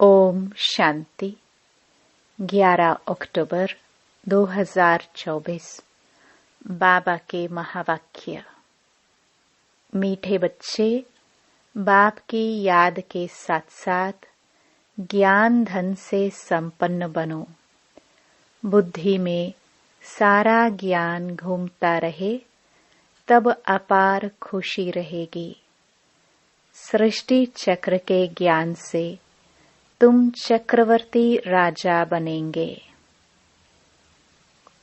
ओम शांति। 11 अक्टूबर 2024। बाबा के महावाक्य। मीठे बच्चे, बाप की याद के साथ साथ ज्ञान धन से संपन्न बनो। बुद्धि में सारा ज्ञान घूमता रहे, तब अपार खुशी रहेगी। सृष्टि चक्र के ज्ञान से तुम चक्रवर्ती राजा बनेंगे।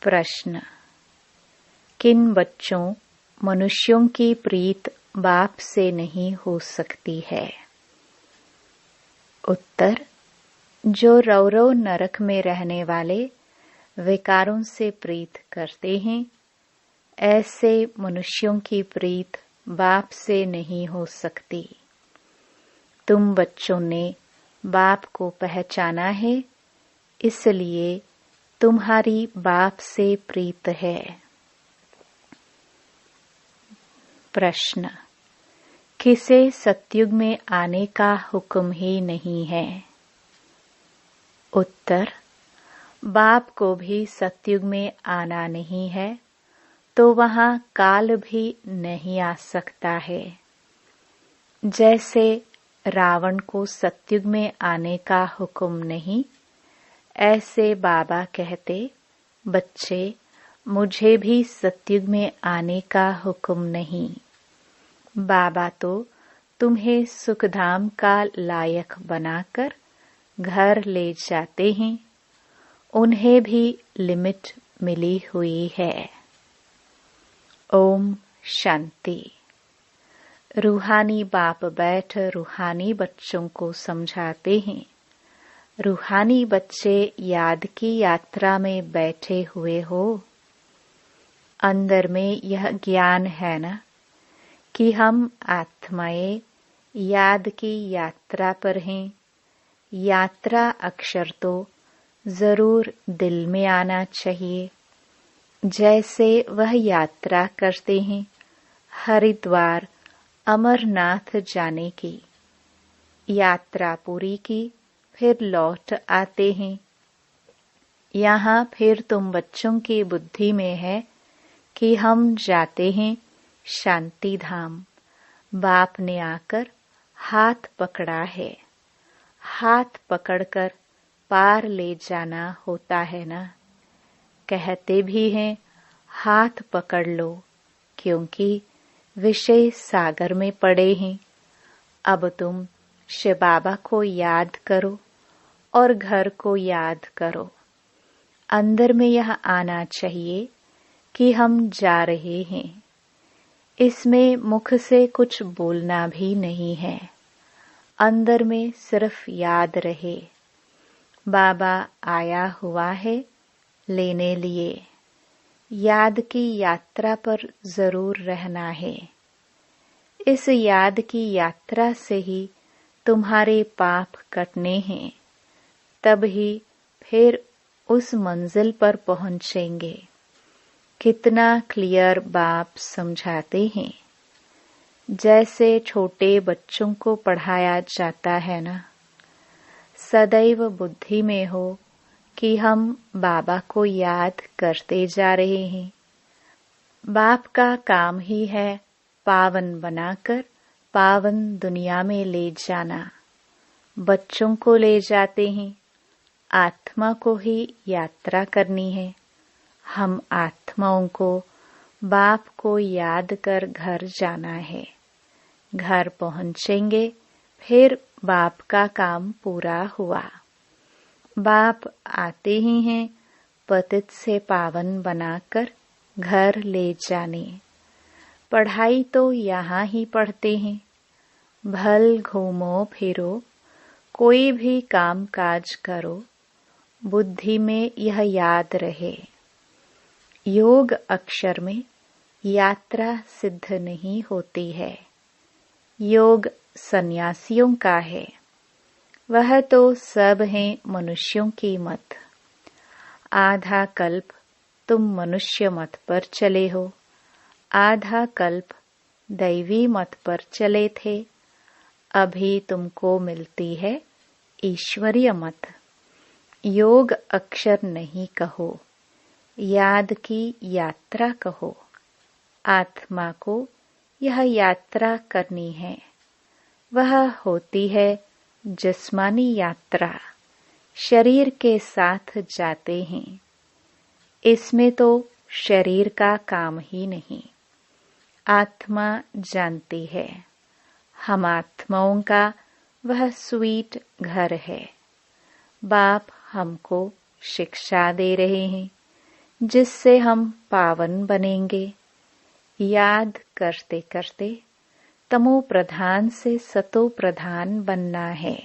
प्रश्न: किन बच्चों मनुष्यों की प्रीत बाप से नहीं हो सकती है? उत्तर: जो रौरव नरक में रहने वाले विकारों से प्रीत करते हैं, ऐसे मनुष्यों की प्रीत बाप से नहीं हो सकती। तुम बच्चों ने बाप को पहचाना है, इसलिए तुम्हारी बाप से प्रीत है। प्रश्न: किसे सतयुग में आने का हुक्म ही नहीं है? उत्तर: बाप को भी सतयुग में आना नहीं है, तो वहां काल भी नहीं आ सकता है। जैसे रावण को सतयुग में आने का हुक्म नहीं, ऐसे बाबा कहते, बच्चे, मुझे भी सतयुग में आने का हुक्म नहीं। बाबा तो तुम्हें सुखधाम का लायक बनाकर घर ले जाते हैं। उन्हें भी लिमिट मिली हुई है। ओम शांति। रूहानी बाप बैठ रूहानी बच्चों को समझाते हैं। रूहानी बच्चे याद की यात्रा में बैठे हुए हो। अंदर में यह ज्ञान है ना कि हम आत्माएं याद की यात्रा पर हैं। यात्रा अक्षर तो जरूर दिल में आना चाहिए। जैसे वह यात्रा करते हैं हरिद्वार अमरनाथ जाने की। यात्रा पूरी की, फिर लौट आते हैं। यहाँ फिर तुम बच्चों की बुद्धि में है कि हम जाते हैं शांति धाम। बाप ने आकर हाथ पकड़ा है। हाथ पकड़कर पार ले जाना होता है ना। कहते भी हैं हाथ पकड़ लो, क्योंकि विषय सागर में पड़े हैं। अब तुम शिव बाबा को याद करो और घर को याद करो। अंदर में यह आना चाहिए कि हम जा रहे हैं। इसमें मुख से कुछ बोलना भी नहीं है। अंदर में सिर्फ याद रहे, बाबा आया हुआ है लेने लिए। याद की यात्रा पर जरूर रहना है। इस याद की यात्रा से ही तुम्हारे पाप कटने हैं, तब ही फिर उस मंजिल पर पहुंचेंगे। कितना क्लियर बाप समझाते हैं। जैसे छोटे बच्चों को पढ़ाया जाता है ना। सदैव बुद्धि में हो कि हम बाबा को याद करते जा रहे हैं। बाप का काम ही है पावन बनाकर पावन दुनिया में ले जाना। बच्चों को ले जाते हैं, आत्मा को ही यात्रा करनी है। हम आत्माओं को बाप को याद कर घर जाना है। घर पहुंचेंगे, फिर बाप का काम पूरा हुआ। बाप आते ही हैं पतित से पावन बनाकर घर ले जाने। पढ़ाई तो यहाँ ही पढ़ते हैं। भल घूमो फिरो, कोई भी काम काज करो, बुद्धि में यह याद रहे। योग अक्षर में यात्रा सिद्ध नहीं होती है। योग सन्यासियों का है। वह तो सब हैं मनुष्यों की मत। आधा कल्प तुम मनुष्य मत पर चले हो, आधा कल्प दैवी मत पर चले थे। अभी तुमको मिलती है ईश्वरीय मत। योग अक्षर नहीं कहो, याद की यात्रा कहो। आत्मा को यह यात्रा करनी है। वह होती है जिस्मानी यात्रा। शरीर के साथ जाते हैं। इसमें तो शरीर का काम ही नहीं। आत्मा जानती है। हम आत्माओं का वह स्वीट घर है। बाप हमको शिक्षा दे रहे हैं, जिससे हम पावन बनेंगे। याद करते करते तमो प्रधान से सतो प्रधान बनना है।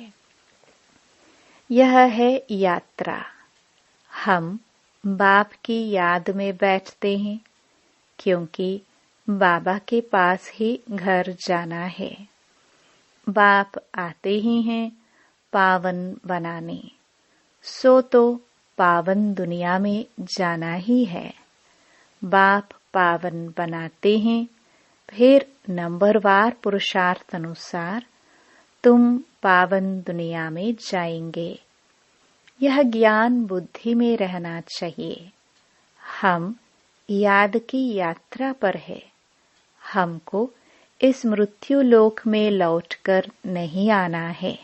यह है यात्रा। हम बाप की याद में बैठते हैं, क्योंकि बाबा के पास ही घर जाना है। बाप आते ही हैं पावन बनाने, सो तो पावन दुनिया में जाना ही है। बाप पावन बनाते हैं, फिर नंबरवार पुरुषार्थ अनुसार तुम पावन दुनिया में जाएंगे। यह ज्ञान बुद्धि में रहना चाहिए। हम याद की यात्रा पर है। हमको इस मृत्यु लोक में लौटकर नहीं आना है।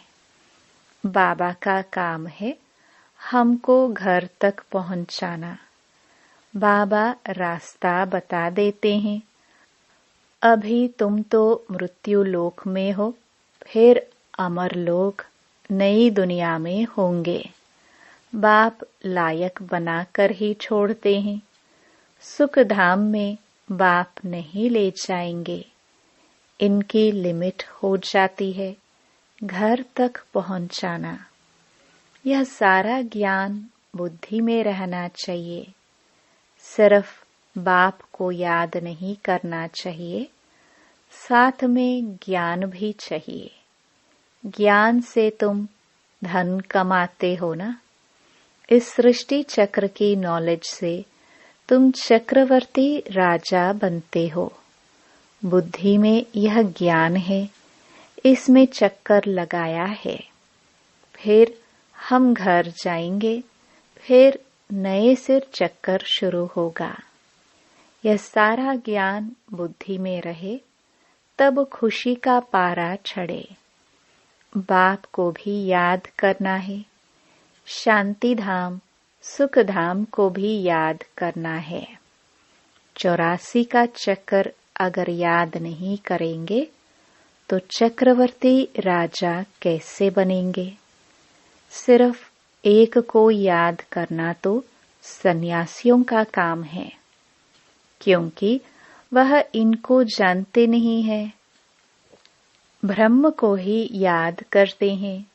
बाबा का काम है हमको घर तक पहुंचाना। बाबा रास्ता बता देते हैं। अभी तुम तो मृत्यु लोक में हो, फिर अमर लोक नई दुनिया में होंगे। बाप लायक बनाकर ही छोड़ते हैं। सुख धाम में बाप नहीं ले जाएंगे। इनकी लिमिट हो जाती है घर तक पहुंचाना। यह सारा ज्ञान बुद्धि में रहना चाहिए। सिर्फ बाप को याद नहीं करना चाहिए, साथ में ज्ञान भी चाहिए। ज्ञान से तुम धन कमाते हो ना। इस सृष्टि चक्र की नॉलेज से तुम चक्रवर्ती राजा बनते हो। बुद्धि में यह ज्ञान है, इसमें चक्कर लगाया है। फिर हम घर जाएंगे, फिर नए सिर चक्कर शुरू होगा। यह सारा ज्ञान बुद्धि में रहे, तब खुशी का पारा चढ़े। बाप को भी याद करना है। शांति धाम, सुख धाम को भी याद करना है। 84 का चक्कर अगर याद नहीं करेंगे तो चक्रवर्ती राजा कैसे बनेंगे। सिर्फ एक को याद करना तो सन्यासियों का काम है, क्योंकि वह इनको जानते नहीं है। ब्रह्म को ही याद करते हैं।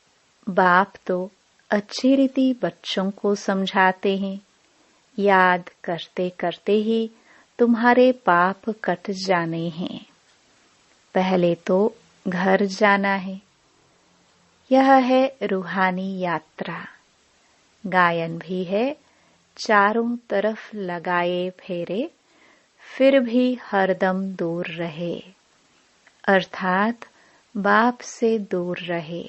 बाप तो अच्छी रीति बच्चों को समझाते हैं। याद करते करते ही तुम्हारे पाप कट जाने हैं। पहले तो घर जाना है। यह है रूहानी यात्रा। गायन भी है, चारों तरफ लगाए फेरे, फिर भी हरदम दूर रहे। अर्थात बाप से दूर रहे।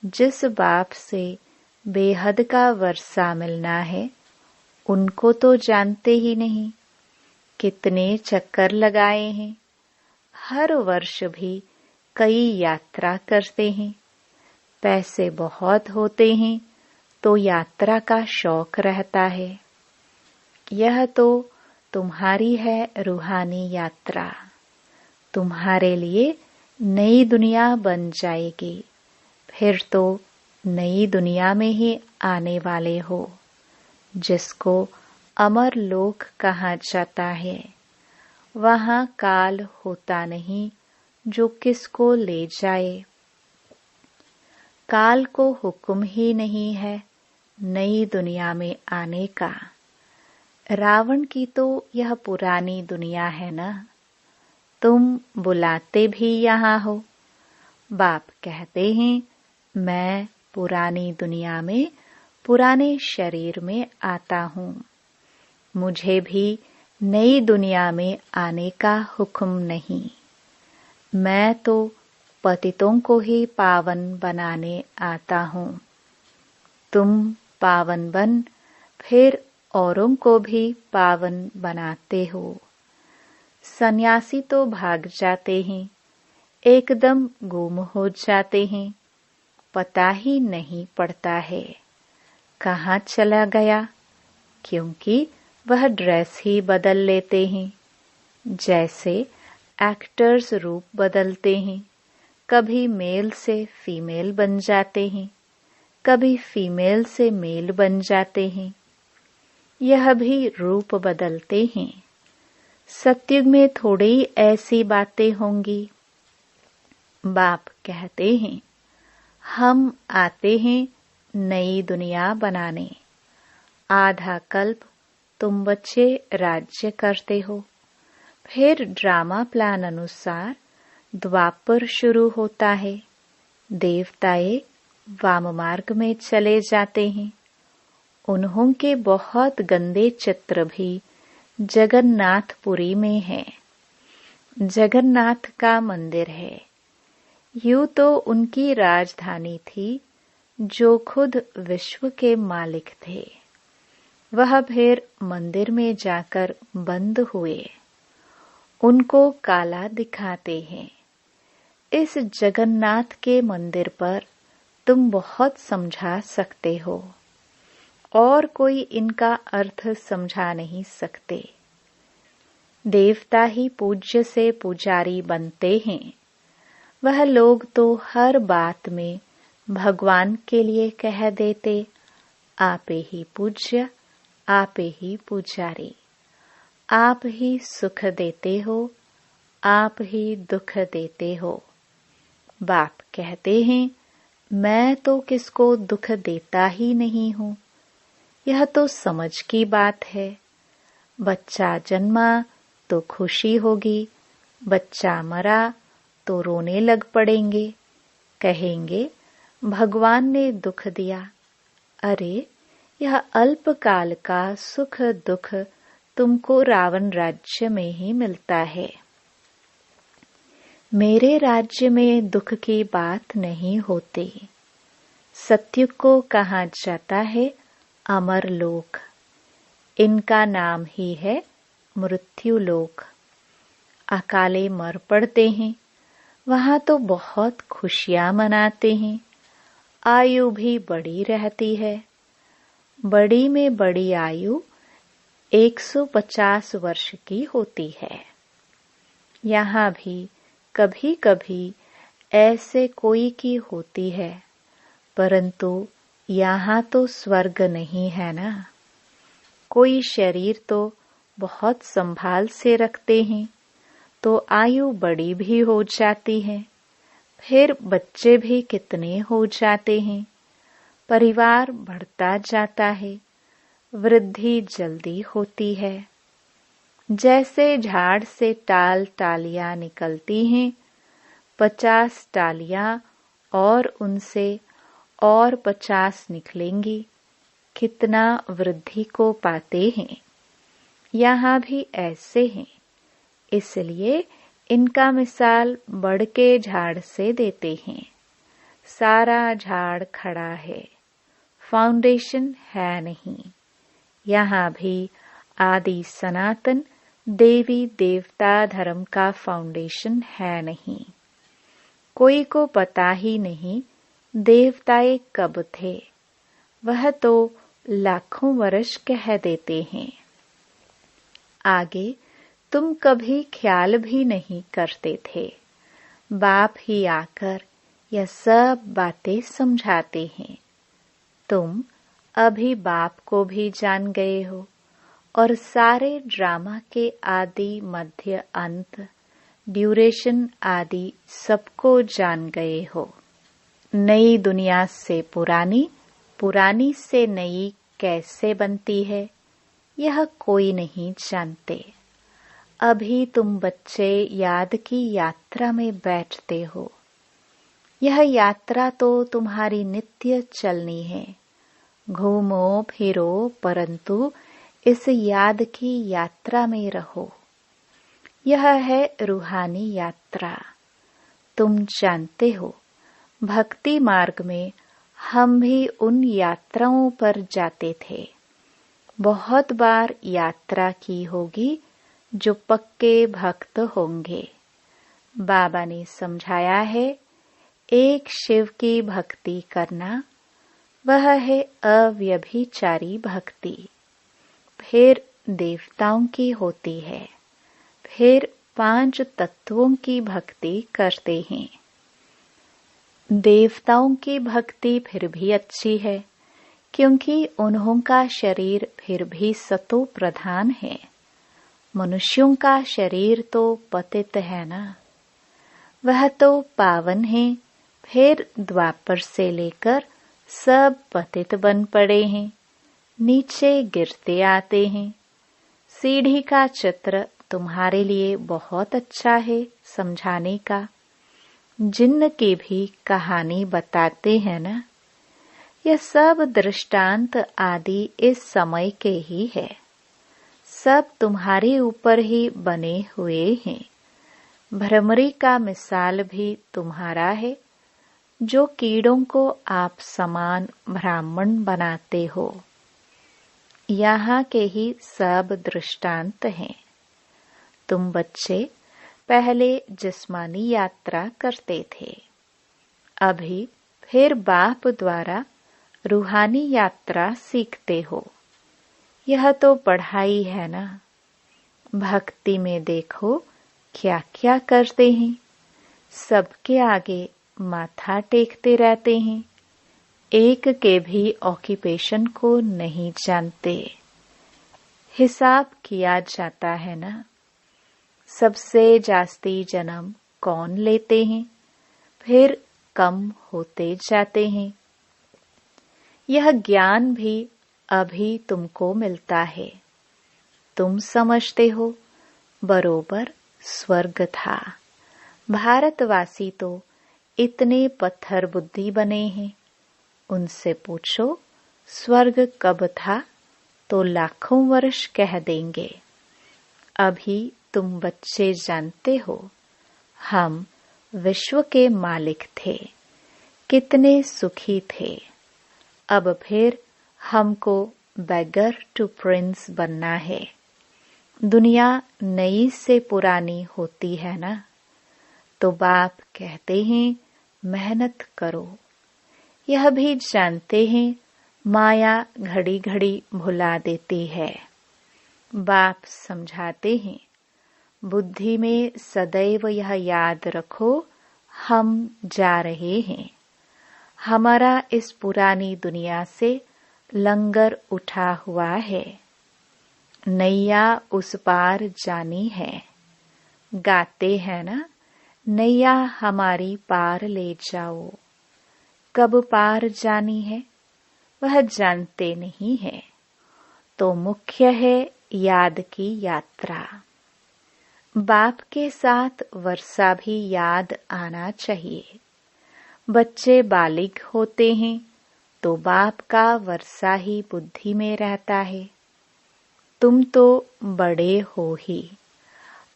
जिस बाप से बेहद का वर्षा मिलना है, उनको तो जानते ही नहीं। कितने चक्कर लगाए हैं। हर वर्ष भी कई यात्रा करते हैं। पैसे बहुत होते हैं तो यात्रा का शौक रहता है। यह तो तुम्हारी है रूहानी यात्रा। तुम्हारे लिए नई दुनिया बन जाएगी। फिर तो नई दुनिया में ही आने वाले हो, जिसको अमर लोक कहा जाता है। वहाँ काल होता नहीं जो किसको ले जाए। काल को हुक्म ही नहीं है नई दुनिया में आने का। रावण की तो यह पुरानी दुनिया है ना। तुम बुलाते भी यहाँ हो। बाप कहते हैं मैं पुरानी दुनिया में पुराने शरीर में आता हूँ। मुझे भी नई दुनिया में आने का हुक्म नहीं। मैं तो पतितों को ही पावन बनाने आता हूँ। तुम पावन बन फिर औरों को भी पावन बनाते हो। सन्यासी तो भाग जाते हैं, एकदम गुम हो जाते हैं, पता ही नहीं पड़ता है कहाँ चला गया, क्योंकि वह ड्रेस ही बदल लेते हैं। जैसे एक्टर्स रूप बदलते हैं, कभी मेल से फीमेल बन जाते हैं, कभी फीमेल से मेल बन जाते हैं। यह भी रूप बदलते हैं। सतयुग में थोड़ी ऐसी बातें होंगी। बाप कहते हैं, हम आते हैं नई दुनिया बनाने। आधा कल्प तुम बच्चे राज्य करते हो, फिर ड्रामा प्लान अनुसार द्वापर शुरू होता है। देवताएं वाम मार्ग में चले जाते हैं। उन्हों के बहुत गंदे चित्र भी जगन्नाथपुरी में है। जगन्नाथ का मंदिर है। यूं तो उनकी राजधानी थी, जो खुद विश्व के मालिक थे। वह फिर मंदिर में जाकर बंद हुए। उनको काला दिखाते हैं। इस जगन्नाथ के मंदिर पर तुम बहुत समझा सकते हो, और कोई इनका अर्थ समझा नहीं सकते। देवता ही पूज्य से पुजारी बनते हैं। वह लोग तो हर बात में भगवान के लिए कह देते, आपे ही पूज्य, आपे ही पुजारी। आप ही सुख देते हो, आप ही दुख देते हो। बाप कहते हैं, मैं तो किसको दुख देता ही नहीं हूँ। यह तो समझ की बात है। बच्चा जन्मा तो खुशी होगी, बच्चा मरा तो रोने लग पड़ेंगे। कहेंगे भगवान ने दुख दिया। अरे, यह अल्पकाल का सुख दुख तुमको रावण राज्य में ही मिलता है। मेरे राज्य में दुख की बात नहीं होती। सतयुग को कहा जाता है अमर लोक। इनका नाम ही है मृत्यु लोक। अकाले मर पड़ते हैं। वहां तो बहुत खुशियां मनाते हैं। आयु भी बड़ी रहती है। बड़ी में बड़ी आयु 150 वर्ष की होती है। यहाँ भी कभी कभी ऐसे कोई की होती है, परंतु यहाँ तो स्वर्ग नहीं है ना। कोई शरीर तो बहुत संभाल से रखते हैं, तो आयु बड़ी भी हो जाती है। फिर बच्चे भी कितने हो जाते हैं। परिवार बढ़ता जाता है। वृद्धि जल्दी होती है। जैसे झाड़ से टाल टालियां निकलती हैं, 50 टालियां और उनसे और 50 निकलेंगी। कितना वृद्धि को पाते हैं। यहाँ भी ऐसे हैं। इसलिए इनका मिसाल बढ़ के झाड़ से देते हैं। सारा झाड़ खड़ा है, फाउंडेशन है नहीं। यहाँ भी आदि सनातन देवी देवता धर्म का फाउंडेशन है नहीं। कोई को पता ही नहीं देवताएं कब थे। वह तो लाखों वर्ष कह देते हैं। आगे तुम कभी ख्याल भी नहीं करते थे। बाप ही आकर यह सब बातें समझाते हैं। तुम अभी बाप को भी जान गए हो और सारे ड्रामा के आदि मध्य अंत ड्यूरेशन आदि सबको जान गए हो। नई दुनिया से पुरानी, पुरानी से नई कैसे बनती है, यह कोई नहीं जानते। अभी तुम बच्चे याद की यात्रा में बैठते हो। यह यात्रा तो तुम्हारी नित्य चलनी है। घूमो फिरो, परंतु इस याद की यात्रा में रहो। यह है रूहानी यात्रा। तुम जानते हो, भक्ति मार्ग में हम भी उन यात्राओं पर जाते थे। बहुत बार यात्रा की होगी जो पक्के भक्त होंगे। बाबा ने समझाया है, एक शिव की भक्ति करना, वह है अव्यभिचारी भक्ति। फिर देवताओं की होती है, फिर 5 तत्वों की भक्ति करते हैं। देवताओं की भक्ति फिर भी अच्छी है, क्योंकि उन्हों का शरीर फिर भी सतो प्रधान है। मनुष्यों का शरीर तो पतित है ना, वह तो पावन है। फिर द्वापर से लेकर सब पतित बन पड़े हैं, नीचे गिरते आते हैं। सीढ़ी का चित्र तुम्हारे लिए बहुत अच्छा है समझाने का। जिन्न की भी कहानी बताते हैं ना, यह सब दृष्टांत आदि इस समय के ही है। सब तुम्हारे ऊपर ही बने हुए हैं। भ्रमरी का मिसाल भी तुम्हारा है, जो कीड़ों को आप समान ब्राह्मण बनाते हो। यहाँ के ही सब दृष्टांत हैं। तुम बच्चे पहले जिस्मानी यात्रा करते थे, अभी फिर बाप द्वारा रूहानी यात्रा सीखते हो। यह तो पढ़ाई है ना। भक्ति में देखो क्या क्या करते हैं। सबके आगे माथा टेकते रहते हैं, एक के भी ऑक्यूपेशन को नहीं जानते। हिसाब किया जाता है ना, सबसे जास्ती जन्म कौन लेते हैं, फिर कम होते जाते हैं। यह ज्ञान भी अभी तुमको मिलता है। तुम समझते हो बरोबर स्वर्ग था। भारतवासी तो इतने पत्थर बुद्धि बने हैं, उनसे पूछो स्वर्ग कब था तो लाखों वर्ष कह देंगे। अभी तुम बच्चे जानते हो, हम विश्व के मालिक थे, कितने सुखी थे। अब फिर हमको बेगर टू प्रिंस बनना है। दुनिया नई से पुरानी होती है ना, तो बाप कहते हैं मेहनत करो। यह भी जानते हैं माया घड़ी घड़ी भुला देती है। बाप समझाते हैं, बुद्धि में सदैव यह याद रखो, हम जा रहे हैं। हमारा इस पुरानी दुनिया से लंगर उठा हुआ है। नैया उस पार जानी है। गाते हैं ना, नैया हमारी पार ले जाओ। कब पार जानी है वह जानते नहीं है। तो मुख्य है याद की यात्रा। बाप के साथ वर्षा भी याद आना चाहिए। बच्चे बालिग होते हैं तो बाप का वर्षा ही बुद्धि में रहता है। तुम तो बड़े हो ही,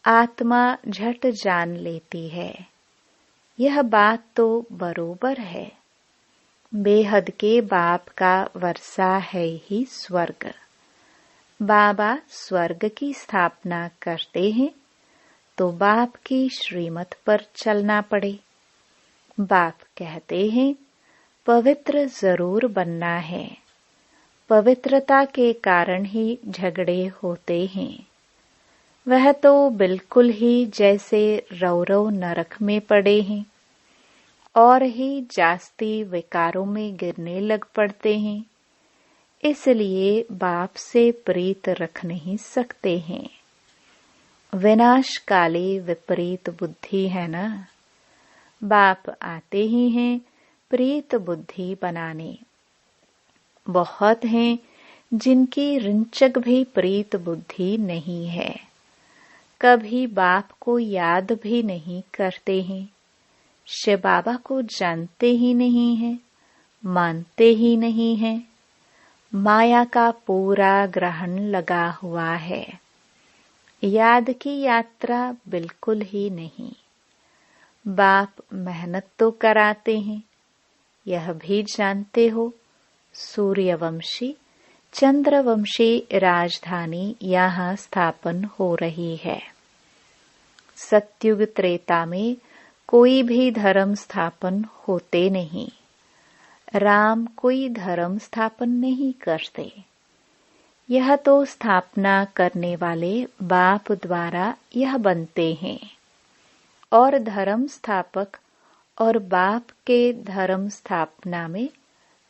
आत्मा झट जान लेती है। यह बात तो बरोबर है। बेहद के बाप का वर्षा है ही स्वर्ग। बाबा स्वर्ग की स्थापना करते हैं तो बाप की श्रीमत पर चलना पड़े। बाप कहते हैं पवित्र जरूर बनना है। पवित्रता के कारण ही झगड़े होते हैं। वह तो बिल्कुल ही जैसे रौरव नरक में पड़े हैं और ही जास्ती विकारों में गिरने लग पड़ते हैं। इसलिए बाप से प्रीत रख नहीं सकते हैं। विनाशकाली विपरीत बुद्धि है ना। बाप आते ही हैं प्रीत बुद्धि बनाने। बहुत हैं जिनकी रिंचक भी प्रीत बुद्धि नहीं है। कभी बाप को याद भी नहीं करते हैं। शिव बाबा को जानते ही नहीं हैं, मानते ही नहीं हैं। माया का पूरा ग्रहण लगा हुआ है। याद की यात्रा बिल्कुल ही नहीं। बाप मेहनत तो कराते हैं, यह भी जानते हो। सूर्यवंशी चंद्रवंशी राजधानी यहाँ स्थापन हो रही है। सत्युग त्रेता में कोई भी धर्म स्थापन होते नहीं। राम कोई धर्म स्थापन नहीं करते। यह तो स्थापना करने वाले बाप द्वारा यह बनते हैं। और धर्म स्थापक और बाप के धर्म स्थापना में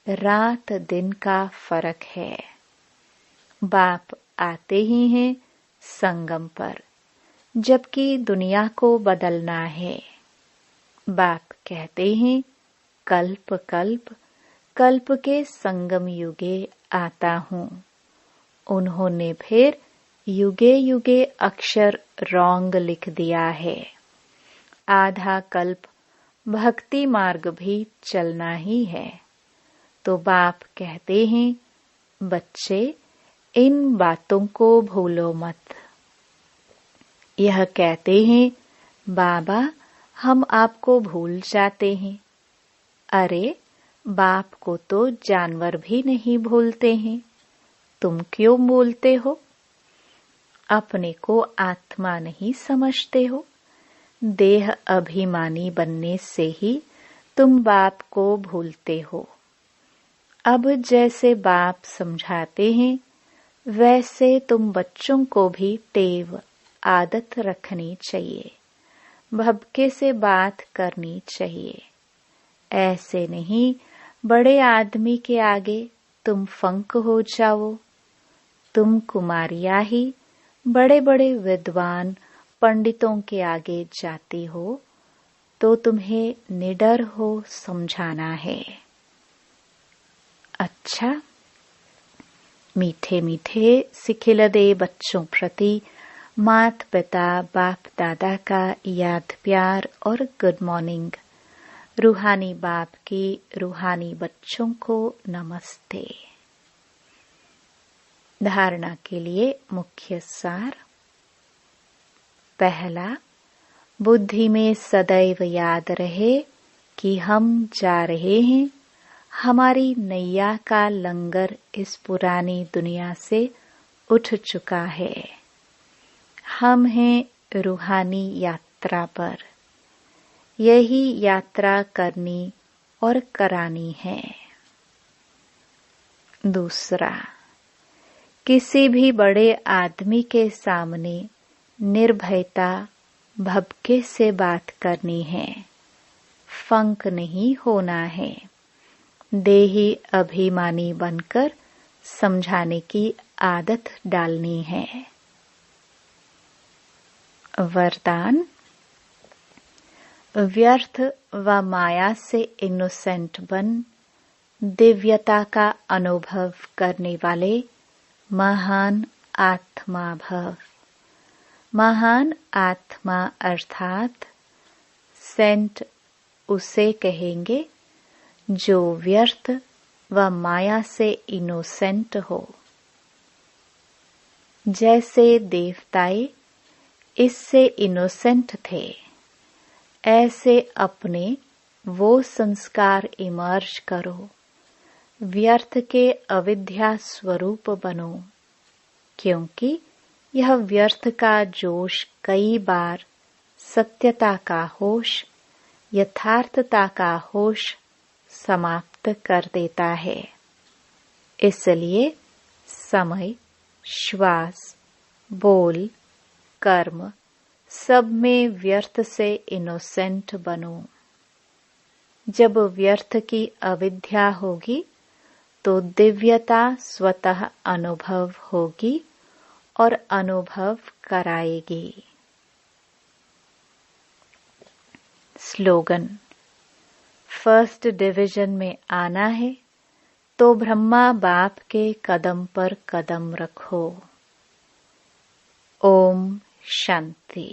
रात दिन का फर्क है। बाप आते ही हैं संगम पर, जबकि दुनिया को बदलना है। बाप कहते हैं कल्प कल्प कल्प के संगम युगे आता हूँ। उन्होंने फिर युगे युगे अक्षर रॉन्ग लिख दिया है। आधा कल्प भक्ति मार्ग भी चलना ही है। तो बाप कहते हैं बच्चे, इन बातों को भूलो मत। यह कहते हैं बाबा, हम आपको भूल जाते हैं। अरे, बाप को तो जानवर भी नहीं भूलते हैं, तुम क्यों बोलते हो? अपने को आत्मा नहीं समझते हो? देह अभिमानी बनने से ही तुम बाप को भूलते हो। अब जैसे बाप समझाते हैं, वैसे तुम बच्चों को भी टेव आदत रखनी चाहिए। भबके से बात करनी चाहिए। ऐसे नहीं बड़े आदमी के आगे तुम फंक हो जाओ। तुम कुमारियां ही बड़े बड़े विद्वान पंडितों के आगे जाती हो, तो तुम्हें निडर हो समझाना है। अच्छा, मीठे मीठे सिखिलदे बच्चों प्रति मात पिता बाप दादा का याद प्यार और गुड मॉर्निंग। रूहानी बाप की रूहानी बच्चों को नमस्ते। धारणा के लिए मुख्य सार। पहला, बुद्धि में सदैव याद रहे कि हम जा रहे हैं। हमारी नैया का लंगर इस पुरानी दुनिया से उठ चुका है। हम हैं रूहानी यात्रा पर। यही यात्रा करनी और करानी है। दूसरा, किसी भी बड़े आदमी के सामने निर्भयता भबके से बात करनी है। फंक नहीं होना है। देही अभिमानी बनकर समझाने की आदत डालनी है। वरदान। व्यर्थ व माया से इनोसेंट बन दिव्यता का अनुभव करने वाले महान आत्मा भव। महान आत्मा अर्थात सेंट उसे कहेंगे जो व्यर्थ व माया से इनोसेंट हो। जैसे देवताए इससे इनोसेंट थे, ऐसे अपने वो संस्कार इमर्ज करो। व्यर्थ के अविद्या स्वरूप बनो, क्योंकि यह व्यर्थ का जोश कई बार सत्यता का होश, यथार्थता का होश समाप्त कर देता है। इसलिए समय, श्वास, बोल, कर्म सब में व्यर्थ से इनोसेंट बनो। जब व्यर्थ की अविद्या होगी तो दिव्यता स्वतः अनुभव होगी और अनुभव कराएगी। स्लोगन। फर्स्ट डिवीजन में आना है तो ब्रह्मा बाप के कदम पर कदम रखो। ओम शांति।